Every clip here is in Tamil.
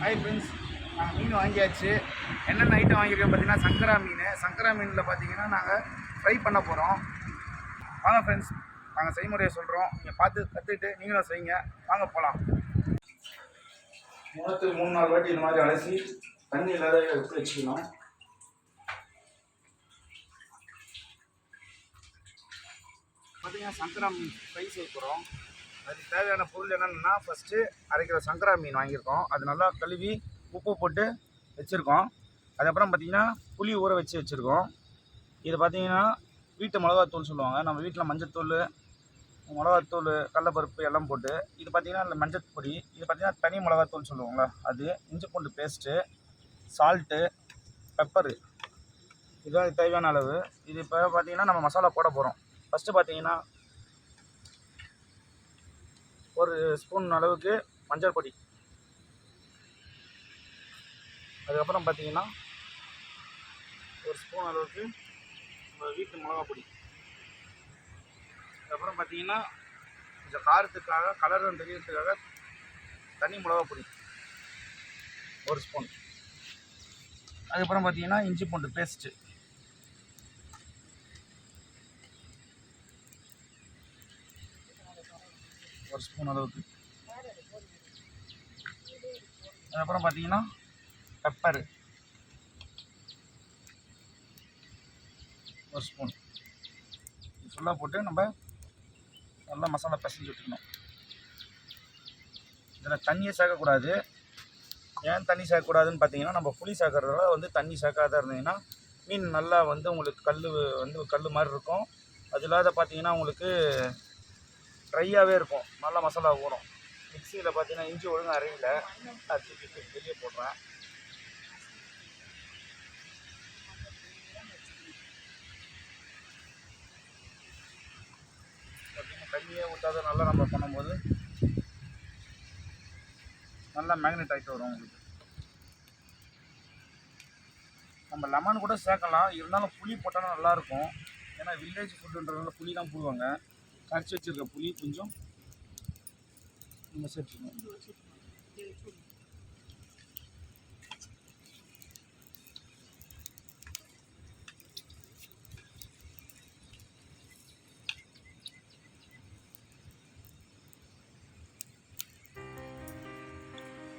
ஹாய் ஃப்ரெண்ட்ஸ், நாங்கள் மீன் வாங்கியாச்சு. என்னென்ன ஐட்டம் வாங்கியிருக்கோம் பார்த்தீங்கன்னா, சங்கரா மீன். சங்கரா மீனில் பார்த்தீங்கன்னா நாங்கள் ஃப்ரை பண்ண போகிறோம். வாங்க ஃப்ரெண்ட்ஸ், நாங்கள் செய்முறையை சொல்கிறோம். நீங்கள் பார்த்து கற்றுக்கிட்டு நீங்களும் செய்யுங்க. வாங்க போகலாம். முகத்துக்கு 3-4 வாட்டி இந்த மாதிரி அலசி தண்ணி இல்லாத எடுத்து வச்சுக்கணும். பார்த்தீங்கன்னா சங்கரா மீன் ஃப்ரை செய்ய போகிறோம். அதுக்கு தேவையான பொருள் என்னென்னா, ஃபஸ்ட்டு அரை கிலோ சங்கரா மீன் வாங்கியிருக்கோம். அது நல்லா கழுவி உப்பு போட்டு வச்சுருக்கோம். அதுக்கப்புறம் பார்த்திங்கன்னா புளி ஊற வச்சுருக்கோம். இது பார்த்திங்கன்னா வீட்டு மிளகாத்தூள் சொல்லுவாங்க. நம்ம வீட்டில் மஞ்சத்தூள், மிளகாத்தூள், கடலப்பருப்பு எல்லாம் போட்டு. இது பார்த்திங்கன்னா இல்லை மஞ்சள் பொடி. இது பார்த்திங்கன்னா தனி மிளகாத்தூள் சொல்லுவாங்களா அது. இஞ்சி பூண்டு பேஸ்ட்டு, சால்ட்டு, பெப்பரு, இதுதான் தேவையான அளவு. இது இப்போ பார்த்திங்கன்னா நம்ம மசாலா போட போகிறோம். ஃபஸ்ட்டு பார்த்திங்கன்னா 1 ஸ்பூன் அளவுக்கு மஞ்சள் பொடி. அதுக்கப்புறம் பார்த்திங்கன்னா 1 ஸ்பூன் அளவுக்கு நம்ம வீட்டு மிளகா பொடி. அதுக்கப்புறம் பார்த்திங்கன்னா கொஞ்சம் காரத்துக்காக, கலரும் தெரியறதுக்காக தனி மிளகா பொடி 1 ஸ்பூன். அதுக்கப்புறம் பார்த்திங்கன்னா இஞ்சி பூண்டு பேஸ்ட்டு 1 ஸ்பூன் அளவுக்கு. அதுக்கப்புறம் பார்த்திங்கன்னா பெப்பரு 1 ஸ்பூன். இது ஃபுல்லாக போட்டு நம்ம நல்லா மசாலா பிசைஞ்சு விட்டுக்கணும். இதில் தண்ணியை சேர்க்கக்கூடாது. ஏன் தண்ணி சேர்க்கக்கூடாதுன்னு பார்த்தீங்கன்னா, நம்ம புளி சேர்க்கறதால தண்ணி சேர்க்காத இருந்தீங்கன்னா மீன் நல்லா உங்களுக்கு கல் மாதிரி இருக்கும். அது இல்லாத பார்த்தீங்கன்னா உங்களுக்கு ட்ரையாகவே இருக்கும். நல்லா மசாலா ஊறும். மிக்சியில் பார்த்தீங்கன்னா இஞ்சி ஒழுங்காக அரையில, அது வெளியே போடுறேன். பார்த்தீங்கன்னா தண்ணியே ஊற்றாத நல்லா நம்ம பண்ணும்போது நல்லா மேக்னெட் ஆகிட்டு வரும் உங்களுக்கு. நம்ம லெமன் கூட சேர்க்கலாம், இருந்தாலும் புளி போட்டாலும் நல்லாயிருக்கும். ஏன்னா வில்லேஜ் ஃபுட்டுன்றதுனால புளி தான் போடுவாங்க. கரைச்சி வச்சுருக்க புளி கொஞ்சம் நம்ம சேர்த்துக்கணும்.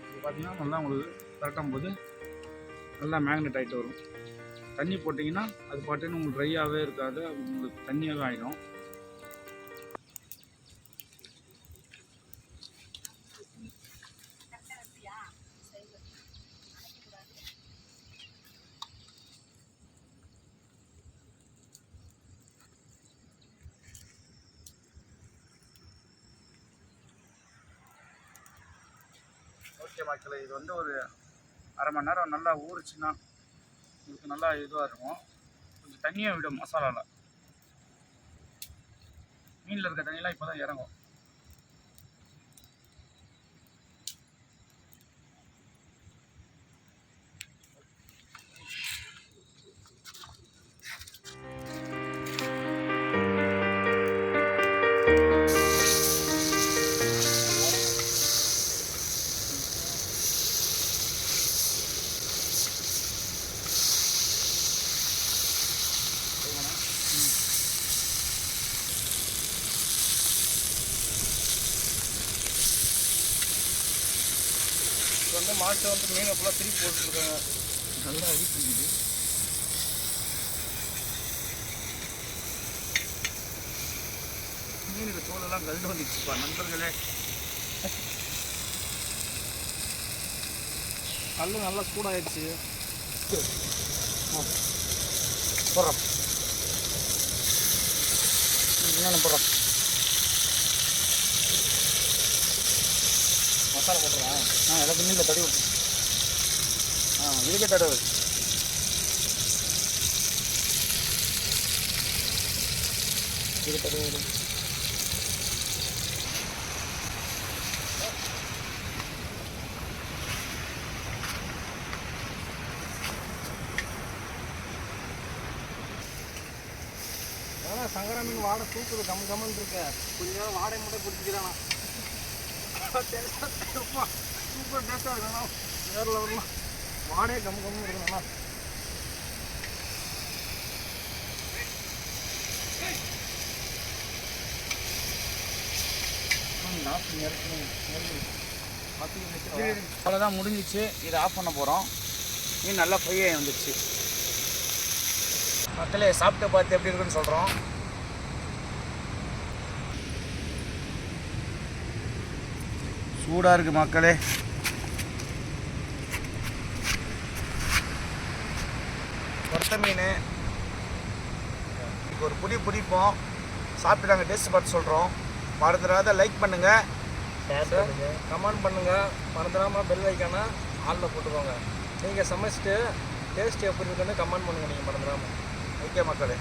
இது பார்த்தீங்கன்னா நல்லா உங்களுக்கு கரெக்டும் போது நல்லா மேக்னெட் ஆகிட்டு வரும். தண்ணி போட்டிங்கன்னா அது பாட்டுன்னு உங்களுக்கு ட்ரையாகவே இருக்காது, உங்களுக்கு தண்ணியாகவே ஆகிடும். ஓகே மக்களே, இது ஒரு அரை மணி நேரம் நல்லா ஊறிச்சுன்னா உங்களுக்கு நல்லா இதுவாக இருக்கும். கொஞ்சம் தண்ணியாக விடும் மசாலாவில். மீனில் இருக்க தண்ணியெலாம் இப்போ தான் இறங்கும். மாட்டை மீனை ஃபுல்லாக திருப்பி போட்டுருக்காங்க. நல்லா அடிக்குது. மீனுக்கு தோலெல்லாம் கல்டு வந்துடுச்சுப்பா நண்பர்களே. கல் நல்லா சூடாகிடுச்சு. போடுறோம் என்னென்ன போடுறோம், மசாலா போட்டுருவேன். எல்லாத்தையும் மீனில் தடவி விட்டு இதுக்கே தடவை. இது தடவை சங்கரா மீன் வாடை தூக்குது. கம்மன் இருக்க கொஞ்சம் நேரம் வாடகை மட்டும் பிடிச்சிக்கிறானா. சூப்பர் டேஸ்ட்டாக இருக்குண்ணா. வேறு லெவல்லாம் வாடே கம்மு இருக்குண்ணா. அவ்வளோதான் முடிஞ்சிச்சு. இதை ஆஃப் பண்ண போகிறோம். மீன் நல்லா ஃப்ரை ஆகி வந்துடுச்சு. மக்களே சாப்பிட்டு பார்த்து எப்படி இருக்குன்னு சொல்கிறோம். சூடாக இருக்குது மக்களே. வறுத்த மீன் ஒரு பிடிப்போம். சாப்பிட்டு நாங்கள் டேஸ்ட் பார்த்து சொல்கிறோம். மறந்துடாத லைக் பண்ணுங்கள், ஷேர் பண்ணுங்கள், கமெண்ட் பண்ணுங்கள். மறந்துடாமல் பெல் ஐக்கானா ஆளில் போட்டுக்கோங்க. நீங்கள் சமைச்சிட்டு டேஸ்ட் எப்படி இருக்குன்னு கமெண்ட் பண்ணுங்கள் நீங்கள் மறந்துடாமல். ஓகே மக்களே.